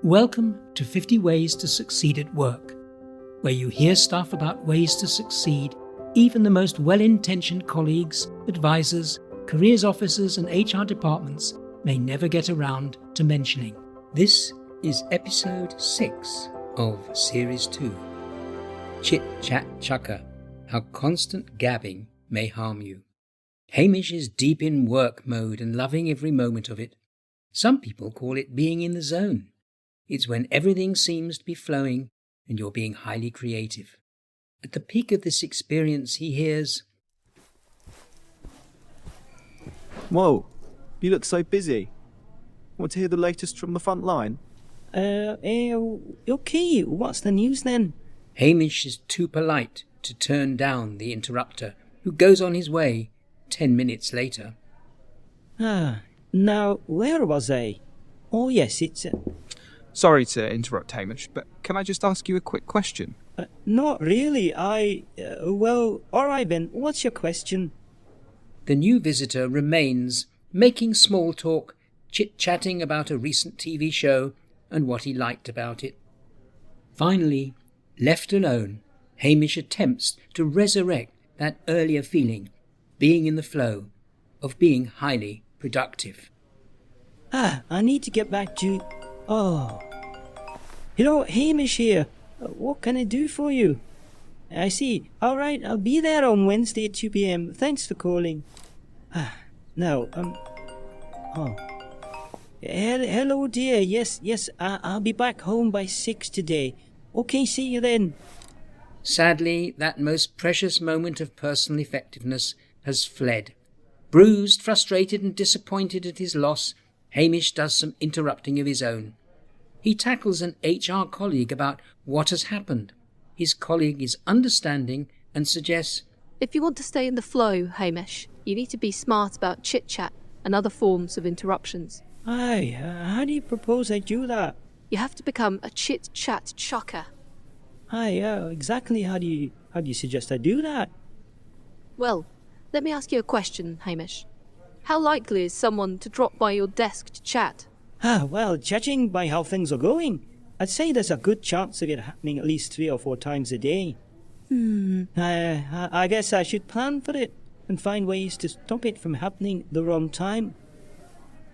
Welcome to 50 Ways to Succeed at Work, where you hear stuff about ways to succeed even the most well-intentioned colleagues, advisors, careers officers and HR departments may never get around to mentioning. This is episode 6 of series 2. Chit Chat Chucker, how constant gabbing may harm you. Hamish is deep in work mode and loving every moment of it. Some people call it being in the zone. It's when everything seems to be flowing and you're being highly creative. At the peak of this experience, he hears, Whoa, you look so busy. Want to hear the latest from the front line? Okay, what's the news then? Hamish is too polite to turn down the interrupter, who goes on his way 10 minutes later. Now, where was I? Oh yes, it's... Sorry to interrupt, Hamish, but can I just ask you a quick question? Not really, well, alright then, what's your question? The new visitor remains making small talk, chit-chatting about a recent TV show and what he liked about it. Finally, left alone, Hamish attempts to resurrect that earlier feeling, being in the flow, of being highly productive. I need to get back to... Hello, Hamish here. What can I do for you? I see. Alright, I'll be there on Wednesday at 2 p.m. Thanks for calling. Now, hello dear. Yes, I'll be back home by 6 today. Okay, see you then. Sadly, that most precious moment of personal effectiveness has fled. Bruised, frustrated and disappointed at his loss, Hamish does some interrupting of his own. He tackles an HR colleague about what has happened. His colleague is understanding and suggests, if you want to stay in the flow, Hamish, you need to be smart about chit-chat and other forms of interruptions. Aye, how do you propose I do that? You have to become a chit-chat chucker. Aye, exactly how do you suggest I do that? Well, let me ask you a question, Hamish. How likely is someone to drop by your desk to chat? Well, judging by how things are going, I'd say there's a good chance of it happening at least 3 or 4 times a day. I guess I should plan for it and find ways to stop it from happening the wrong time.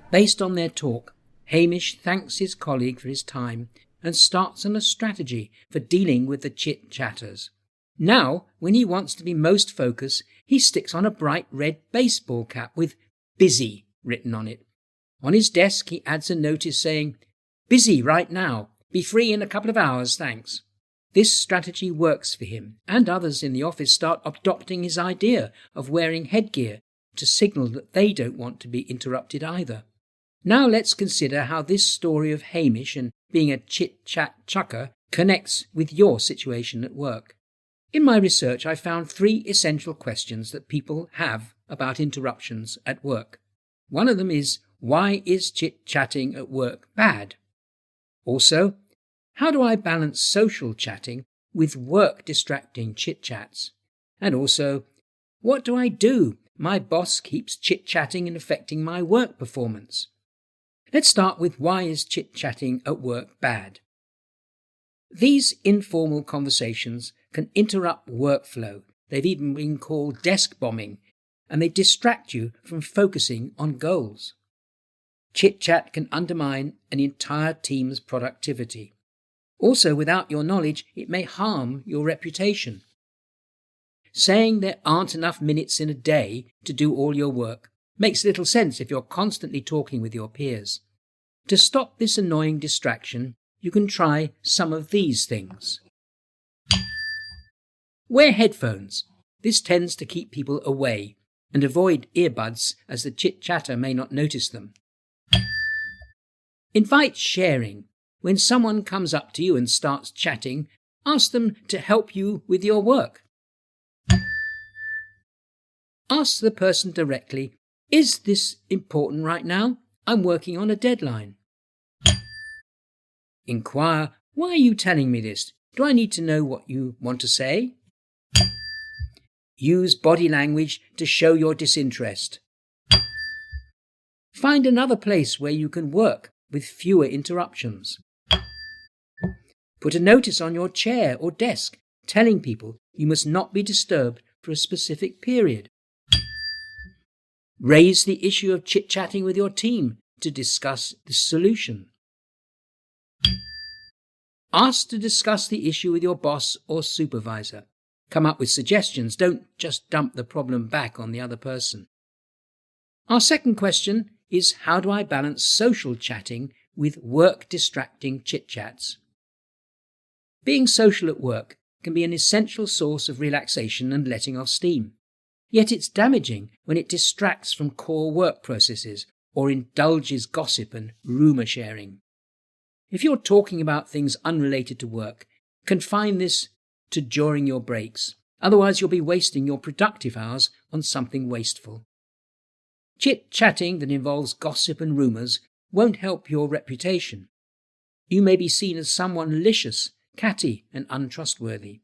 Based on their talk, Hamish thanks his colleague for his time and starts on a strategy for dealing with the chit-chatters. Now, when he wants to be most focused, he sticks on a bright red baseball cap with busy written on it. On his desk, he adds a notice saying, busy right now, be free in a couple of hours, thanks. This strategy works for him, and others in the office start adopting his idea of wearing headgear to signal that they don't want to be interrupted either. Now let's consider how this story of Hamish and being a chit-chat chucker connects with your situation at work. In my research, I found 3 essential questions that people have about interruptions at work. One of them is, why is chit-chatting at work bad? Also, how do I balance social chatting with work-distracting chit-chats? And also, what do I do? My boss keeps chit-chatting and affecting my work performance. Let's start with why is chit-chatting at work bad? These informal conversations can interrupt workflow. They've even been called desk bombing, and they distract you from focusing on goals. Chit-chat can undermine an entire team's productivity. Also, without your knowledge, it may harm your reputation. Saying there aren't enough minutes in a day to do all your work makes little sense if you're constantly talking with your peers. To stop this annoying distraction, you can try some of these things. Wear headphones. This tends to keep people away, and avoid earbuds as the chit-chatter may not notice them. Invite sharing. When someone comes up to you and starts chatting, ask them to help you with your work. Ask the person directly, is this important right now? I'm working on a deadline. Inquire, why are you telling me this? Do I need to know what you want to say? Use body language to show your disinterest. Find another place where you can work with fewer interruptions. Put a notice on your chair or desk telling people you must not be disturbed for a specific period. Raise the issue of chit-chatting with your team to discuss the solution. Ask to discuss the issue with your boss or supervisor. Come up with suggestions. Don't just dump the problem back on the other person. Our second question is, how do I balance social chatting with work-distracting chit-chats? Being social at work can be an essential source of relaxation and letting off steam. Yet it's damaging when it distracts from core work processes or indulges gossip and rumour sharing. If you're talking about things unrelated to work, confine this to during your breaks. Otherwise, you'll be wasting your productive hours on something wasteful. Chit-chatting that involves gossip and rumours won't help your reputation. You may be seen as someone malicious, catty and untrustworthy.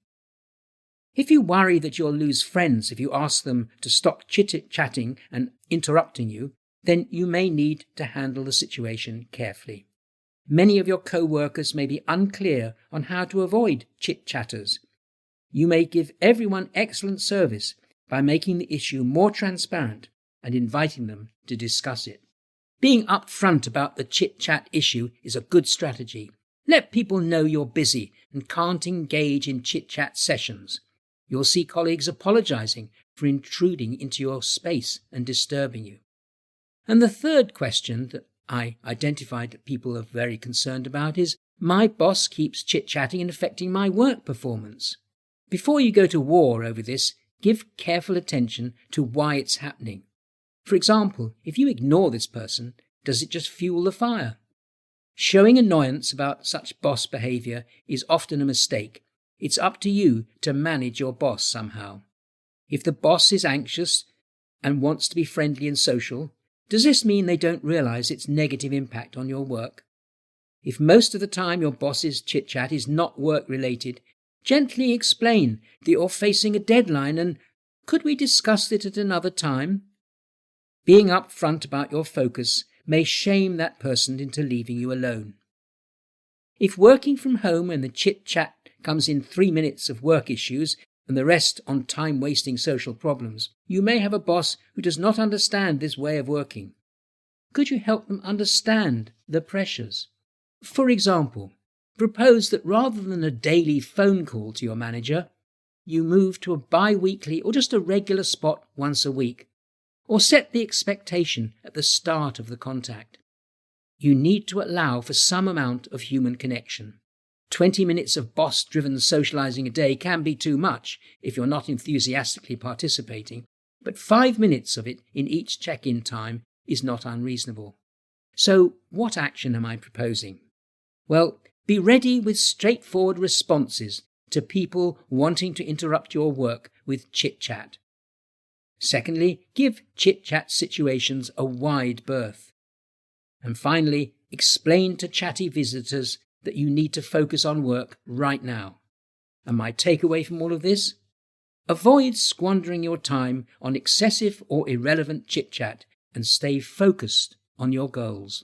If you worry that you'll lose friends if you ask them to stop chit-chatting and interrupting you, then you may need to handle the situation carefully. Many of your co-workers may be unclear on how to avoid chit-chatters. You may give everyone excellent service by making the issue more transparent and inviting them to discuss it. Being upfront about the chit-chat issue is a good strategy. Let people know you're busy and can't engage in chit-chat sessions. You'll see colleagues apologizing for intruding into your space and disturbing you. And the third question that I identified that people are very concerned about is, my boss keeps chit-chatting and affecting my work performance. Before you go to war over this, give careful attention to why it's happening. For example, if you ignore this person, does it just fuel the fire? Showing annoyance about such boss behaviour is often a mistake. It's up to you to manage your boss somehow. If the boss is anxious and wants to be friendly and social, does this mean they don't realise its negative impact on your work? If most of the time your boss's chit-chat is not work-related, gently explain that you're facing a deadline and could we discuss it at another time? Being upfront about your focus may shame that person into leaving you alone. If working from home and the chit-chat comes in 3 minutes of work issues and the rest on time-wasting social problems, you may have a boss who does not understand this way of working. Could you help them understand the pressures? For example, propose that rather than a daily phone call to your manager, you move to a bi-weekly or just a regular spot once a week, or set the expectation at the start of the contact. You need to allow for some amount of human connection. 20 minutes of boss-driven socializing a day can be too much if you're not enthusiastically participating, but 5 minutes of it in each check-in time is not unreasonable. So, what action am I proposing? Well, be ready with straightforward responses to people wanting to interrupt your work with chit-chat. Secondly, give chit-chat situations a wide berth. And finally, explain to chatty visitors that you need to focus on work right now. And my takeaway from all of this? Avoid squandering your time on excessive or irrelevant chit-chat and stay focused on your goals.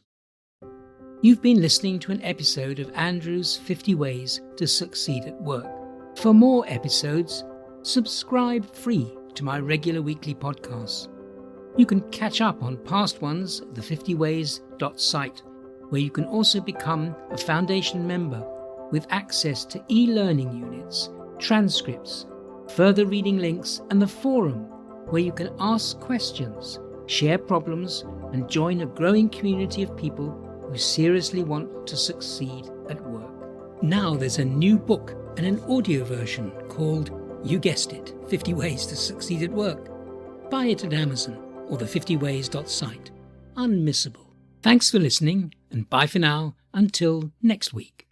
You've been listening to an episode of Andrew's 50 Ways to Succeed at Work. For more episodes, subscribe free to my regular weekly podcasts. You can catch up on past ones at the50ways.site, where you can also become a Foundation member with access to e-learning units, transcripts, further reading links, and the forum, where you can ask questions, share problems, and join a growing community of people who seriously want to succeed at work. Now there's a new book and an audio version called, you guessed it, 50 Ways to Succeed at Work. Buy it at Amazon or the50ways.site. Unmissable. Thanks for listening, and bye for now until next week.